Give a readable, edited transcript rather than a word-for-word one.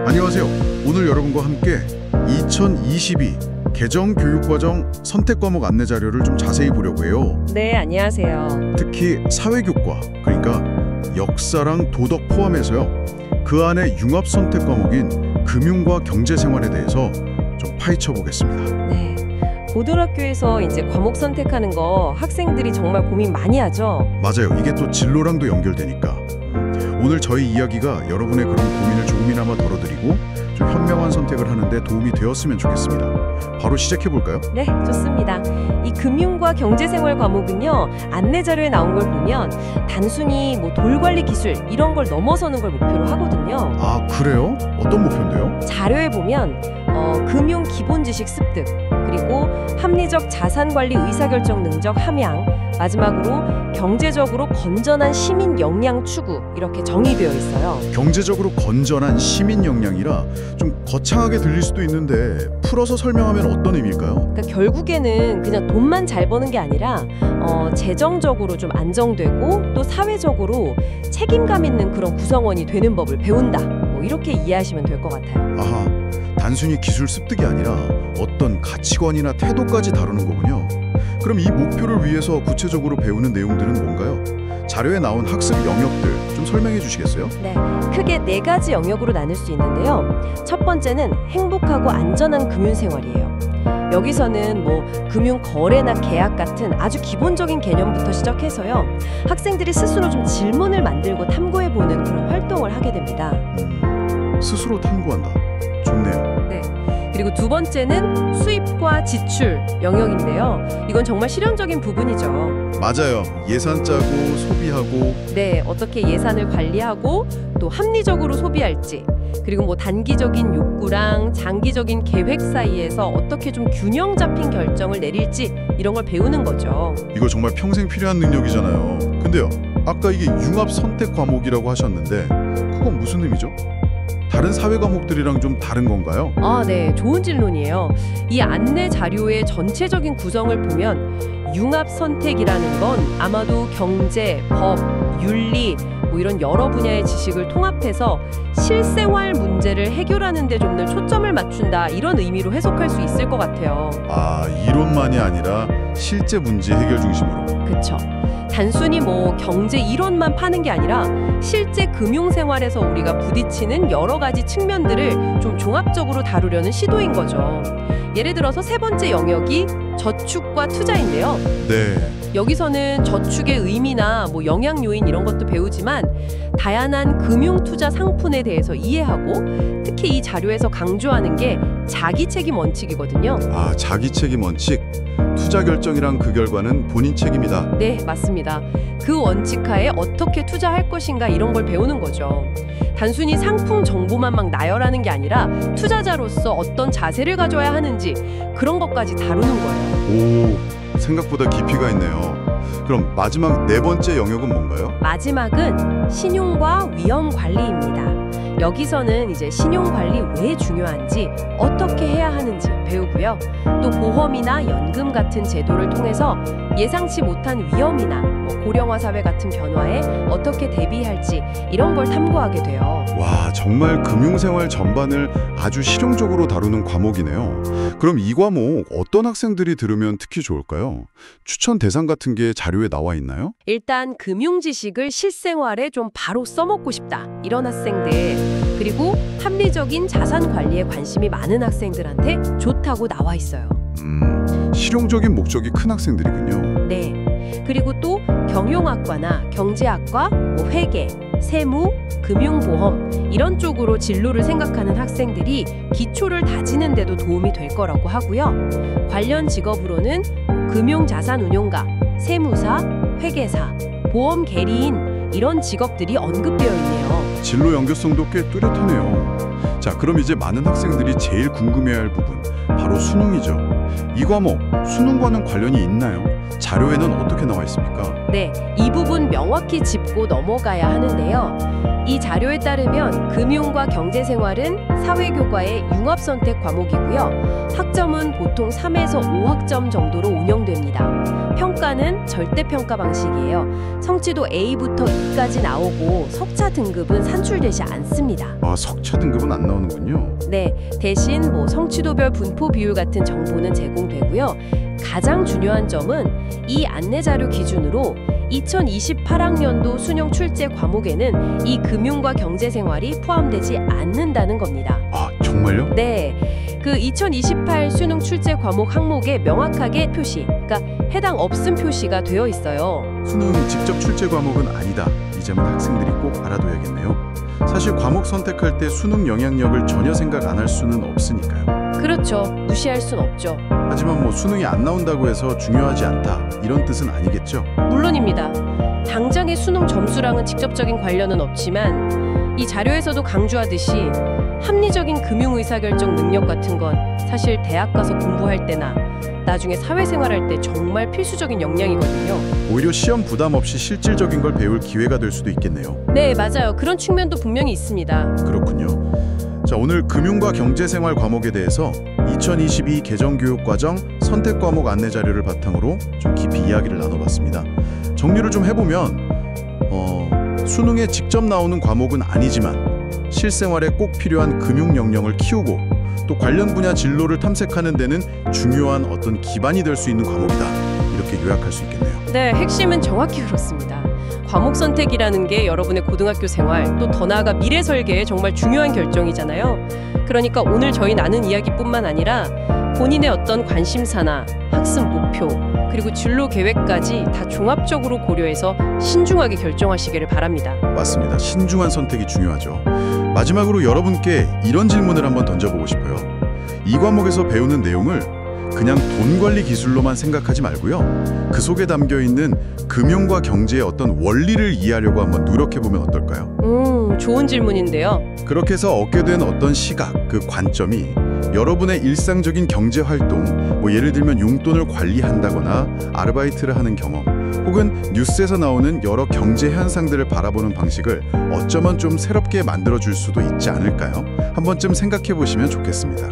안녕하세요. 오늘 여러분과 함께 2022 개정교육과정 선택과목 안내 자료를 좀 자세히 보려고 해요. 네, 안녕하세요. 특히 사회교과, 그러니까 역사랑 도덕 포함해서요. 그 안에 융합 선택 과목인 금융과 경제생활에 대해서 좀 파헤쳐 보겠습니다. 네. 고등학교에서 이제 과목 선택하는 거 학생들이 정말 고민 많이 하죠. 맞아요. 이게 또 진로랑도 연결되니까. 오늘 저희 이야기가 여러분의 그런 고민을 조금이나마 덜어드리고 좀 현명한 선택을 하는데 도움이 되었으면 좋겠습니다. 바로 시작해 볼까요? 네, 좋습니다. 이 금융과 경제생활 과목은요, 안내 자료에 나온 걸 보면 단순히 뭐 돌관리 기술 이런 걸 넘어서는 걸 목표로 하거든요. 아, 그래요? 어떤 목표인데요? 자료에 보면 금융 기본 지식 습득, 그리고 합리적 자산 관리 의사결정 능력 함양, 마지막으로 경제적으로 건전한 시민 역량 추구 이렇게 정의되어 있어요. 경제적으로 건전한 시민 역량이라 좀 거창하게 들릴 수도 있는데 풀어서 설명하면 어떤 의미일까요? 그러니까 결국에는 그냥 돈만 잘 버는 게 아니라 재정적으로 좀 안정되고 또 사회적으로 책임감 있는 그런 구성원이 되는 법을 배운다. 뭐 이렇게 이해하시면 될 것 같아요. 아하, 단순히 기술 습득이 아니라 어떤 가치관이나 태도까지 다루는 거군요. 그럼 이 목표를 위해서 구체적으로 배우는 내용들은 뭔가요? 자료에 나온 학습 영역들 좀 설명해 주시겠어요? 네, 크게 4가지 영역으로 나눌 수 있는데요. 첫 번째는 행복하고 안전한 금융생활이에요. 여기서는 뭐 금융 거래나 계약 같은 아주 기본적인 개념부터 시작해서요. 학생들이 스스로 좀 질문을 만들고 탐구해보는 그런 활동을 하게 됩니다. 스스로 탐구한다. 좋네요. 네. 그리고 두 번째는 수입과 지출 영역인데요. 이건 정말 실용적인 부분이죠. 맞아요. 예산 짜고 소비하고. 네, 어떻게 예산을 관리하고 또 합리적으로 소비할지, 그리고 뭐 단기적인 욕구랑 장기적인 계획 사이에서 어떻게 좀 균형 잡힌 결정을 내릴지 이런 걸 배우는 거죠. 이거 정말 평생 필요한 능력이잖아요. 근데요, 아까 이게 융합 선택 과목이라고 하셨는데 그건 무슨 의미죠? 다른 사회 과목들이랑 좀 다른 건가요? 아, 네, 좋은 질문이에요. 이 안내 자료의 전체적인 구성을 보면 융합 선택이라는 건 아마도 경제, 법, 윤리 뭐 이런 여러 분야의 지식을 통합해서 실생활 문제를 해결하는 데 좀 더 초점을 맞춘다 이런 의미로 해석할 수 있을 것 같아요. 아, 이론만이 아니라 실제 문제 해결 중심으로. 그렇죠. 단순히 뭐 경제 이론만 파는 게 아니라 실제 금융생활에서 우리가 부딪히는 여러 가지 측면들을 좀 종합적으로 다루려는 시도인 거죠. 예를 들어서 세 번째 영역이 저축과 투자인데요. 네. 여기서는 저축의 의미나 뭐 영향 요인 이런 것도 배우지만 다양한 금융 투자 상품에 대해서 이해하고 특히 이 자료에서 강조하는 게 자기 책임 원칙이거든요. 아, 자기 책임 원칙. 투자 결정이랑 그 결과는 본인 책임이다. 네, 맞습니다. 그 원칙 하에 어떻게 투자할 것인가 이런 걸 배우는 거죠. 단순히 상품 정보만 막 나열하는 게 아니라 투자자로서 어떤 자세를 가져야 하는지 그런 것까지 다루는 거예요. 오, 생각보다 깊이가 있네요. 그럼 마지막 네 번째 영역은 뭔가요? 마지막은 신용과 위험 관리입니다. 여기서는 이제 신용 관리 왜 중요한지 어떻게 해야 하는지 배우고요. 또 보험이나 연금 같은 제도를 통해서 예상치 못한 위험이나 뭐 고령화 사회 같은 변화에 어떻게 대비할지 이런 걸 탐구하게 돼요. 와, 정말 금융생활 전반을 아주 실용적으로 다루는 과목이네요. 그럼 이 과목 어떤 학생들이 들으면 특히 좋을까요? 추천 대상 같은 게 자료에 나와 있나요? 일단 금융 지식을 실생활에 좀 바로 써먹고 싶다 이런 학생들, 그리고 합리적인 자산 관리에 관심이 많은 학생들한테 좋다고 나와 있어요. 실용적인 목적이 큰 학생들이군요. 네. 그리고 또 경영학과나 경제학과, 뭐 회계, 세무, 금융보험 이런 쪽으로 진로를 생각하는 학생들이 기초를 다지는 데도 도움이 될 거라고 하고요. 관련 직업으로는 금융자산운용가, 세무사, 회계사, 보험 계리인 이런 직업들이 언급되어 있네요. 진로 연결성도 꽤 뚜렷하네요. 자, 그럼 이제 많은 학생들이 제일 궁금해할 부분, 바로 수능이죠. 이 과목, 수능과는 관련이 있나요? 자료에는 어떻게 나와 있습니까? 네, 이 부분 명확히 짚고 넘어가야 하는데요. 이 자료에 따르면 금융과 경제생활은 사회교과의 융합선택 과목이고요. 학점은 보통 3에서 5학점 정도로 운영됩니다. 평가는 절대평가 방식이에요. 성취도 A부터 E까지 나오고 석차 등급은 산출되지 않습니다. 석차 등급은 안 나오는군요. 네, 대신 성취도별 분포 비율 같은 정보는 제공되고요. 가장 중요한 점은 이 안내 자료 기준으로 2028학년도 수능 출제 과목에는 이 금융과 경제생활이 포함되지 않는다는 겁니다. 정말요? 네, 그 2028 수능 출제 과목 항목에 명확하게 표시, 그러니까 해당 없음 표시가 되어 있어요. 수능 직접 출제 과목은 아니다. 이 점은 학생들이 꼭 알아둬야겠네요. 사실 과목 선택할 때 수능 영향력을 전혀 생각 안 할 수는 없으니까요. 그렇죠. 무시할 순 없죠. 하지만 수능이 안 나온다고 해서 중요하지 않다. 이런 뜻은 아니겠죠? 물론입니다. 당장의 수능 점수랑은 직접적인 관련은 없지만 이 자료에서도 강조하듯이 합리적인 금융 의사결정 능력 같은 건 사실 대학 가서 공부할 때나 나중에 사회생활할 때 정말 필수적인 역량이거든요. 오히려 시험 부담 없이 실질적인 걸 배울 기회가 될 수도 있겠네요. 네, 맞아요. 그런 측면도 분명히 있습니다. 그렇군요. 자, 오늘 금융과 경제생활 과목에 대해서 2022 개정교육과정 선택 과목 안내 자료를 바탕으로 좀 깊이 이야기를 나눠봤습니다. 정리를 좀 해보면 수능에 직접 나오는 과목은 아니지만 실생활에 꼭 필요한 금융 역량을 키우고 또 관련 분야 진로를 탐색하는 데는 중요한 어떤 기반이 될 수 있는 과목이다. 이렇게 요약할 수 있겠네요. 네, 핵심은 정확히 그렇습니다. 과목 선택이라는 게 여러분의 고등학교 생활, 또 더 나아가 미래 설계에 정말 중요한 결정이잖아요. 그러니까 오늘 저희 나눈 이야기뿐만 아니라 본인의 어떤 관심사나 학습 목표, 그리고 진로 계획까지 다 종합적으로 고려해서 신중하게 결정하시기를 바랍니다. 맞습니다. 신중한 선택이 중요하죠. 마지막으로 여러분께 이런 질문을 한번 던져보고 싶어요. 이 과목에서 배우는 내용을 그냥 돈 관리 기술로만 생각하지 말고요. 그 속에 담겨 있는 금융과 경제의 어떤 원리를 이해하려고 한번 노력해보면 어떨까요? 좋은 질문인데요. 그렇게 해서 얻게 된 어떤 시각, 그 관점이 여러분의 일상적인 경제 활동, 예를 들면 용돈을 관리한다거나 아르바이트를 하는 경험, 혹은 뉴스에서 나오는 여러 경제 현상들을 바라보는 방식을 어쩌면 좀 새롭게 만들어줄 수도 있지 않을까요? 한 번쯤 생각해 보시면 좋겠습니다.